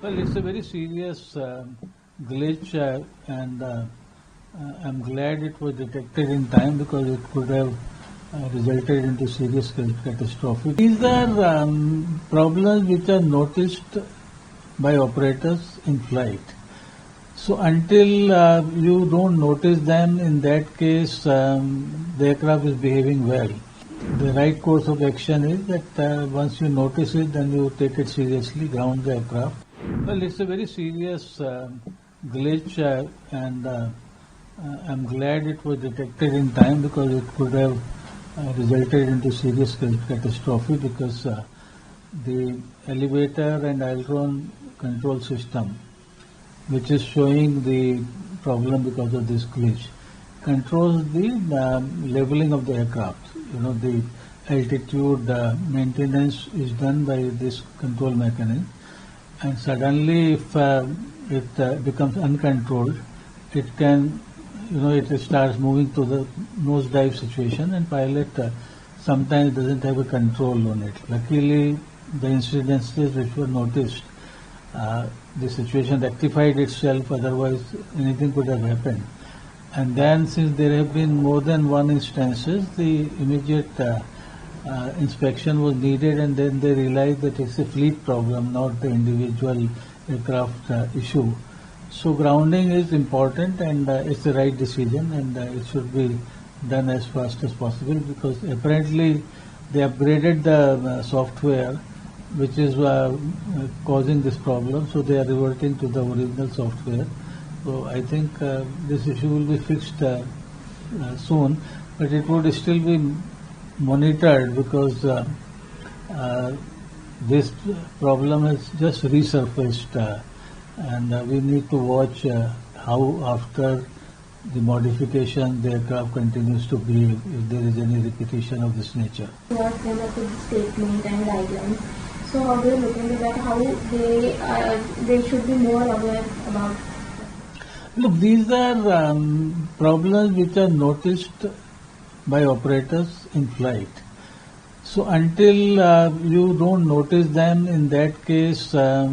Well, it's a very serious glitch, and I'm glad it was detected in time because it could have resulted into serious catastrophic. These are problems which are noticed by operators in flight. So until you don't notice them, in that case, the aircraft is behaving well. The right course of action is that once you notice it, then you take it seriously, ground the aircraft. Well, it's a very serious glitch, and I'm glad it was detected in time because it could have resulted into serious catastrophe because the elevator and aileron control system, which is showing the problem because of this glitch, controls the leveling of the aircraft. You know, the altitude maintenance is done by this control mechanism, and suddenly if it becomes uncontrolled, it can, it starts moving to the nosedive situation, and pilot sometimes doesn't have a control on it. Luckily, the incidences which were noticed, the situation rectified itself, otherwise anything could have happened. And then, since there have been more than one instances, the immediate inspection was needed, and then they realized that it's a fleet problem, not the individual aircraft issue. So grounding is important, and it's the right decision, and it should be done as fast as possible because apparently they upgraded the software which is causing this problem, so they are reverting to the original software. So I think this issue will be fixed soon, but it would still be monitored because this problem has just resurfaced, and we need to watch how after the modification the aircraft continues to behave if there is any repetition of this nature. What came up with the statement and guidelines? So how do you look into that? How they should be more aware about? Look, these are problems which are noticed by operators in flight. So until you don't notice them, in that case, the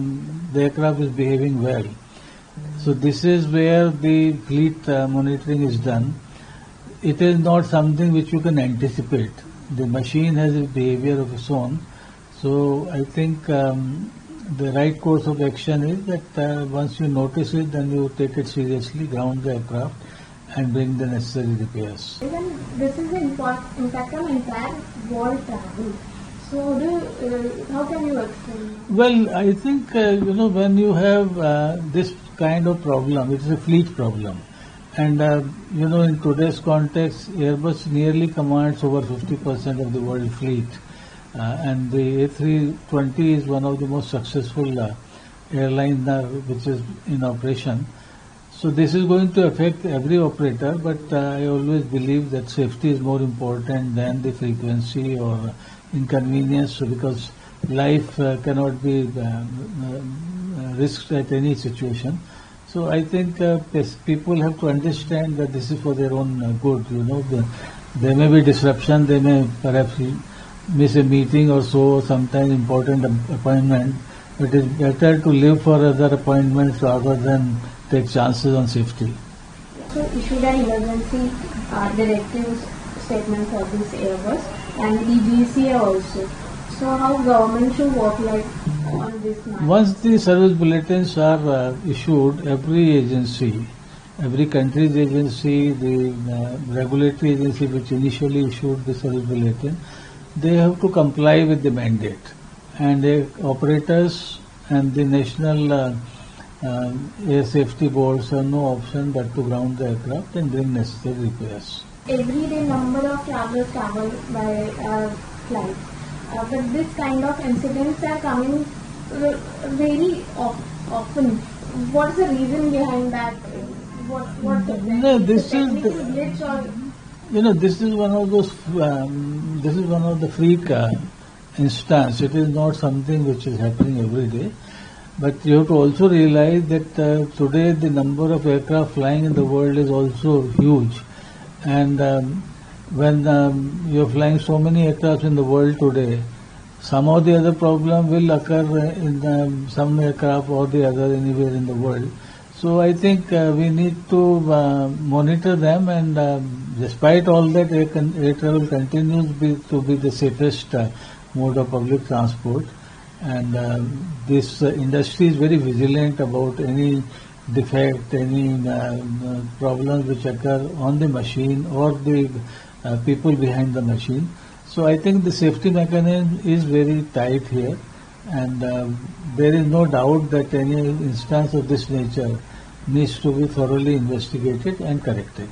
aircraft is behaving well. So this is where the fleet monitoring is done. It is not something which you can anticipate. The machine has a behavior of its own. So I think the right course of action is that once you notice it, then you take it seriously, ground the aircraft, and bring the necessary repairs. Even this is the impact on entire world travel. So how can you explain? Well, I think when you have this kind of problem, it is a fleet problem, and in today's context, Airbus nearly commands over 50% of the world fleet. And the A320 is one of the most successful airlines which is in operation. So this is going to affect every operator, but I always believe that safety is more important than the frequency or inconvenience, because life cannot be risked at any situation. So I think people have to understand that this is for their own good. There may be disruption, they may perhaps miss a meeting or so, sometimes important appointment, but it's better to live for other appointments rather than take chances on safety. So issued an emergency directives statement for this Airbus and DGCA also. So how government should work like on this matter? Once the service bulletins are issued, every agency, every country's agency, the regulatory agency which initially issued the service bulletin, they have to comply with the mandate, and the operators and the national air safety boards have no option but to ground the aircraft and bring necessary repairs. Every day number of travelers travel by flight, but this kind of incidents are coming very often. What is the reason behind that? No, this is glitch or? This is one of those. This is one of the freak instance. It is not something which is happening every day. But you have to also realize that today the number of aircraft flying in the world is also huge, and when you are flying so many aircraft in the world today, some or the other problem will occur in some aircraft or the other anywhere in the world. So I think we need to monitor them, and despite all that, air travel continues to be the safest mode of public transport. And this industry is very vigilant about any defect, any problems which occur on the machine or the people behind the machine. So I think the safety mechanism is very tight here, and there is no doubt that any instance of this nature needs to be thoroughly investigated and corrected.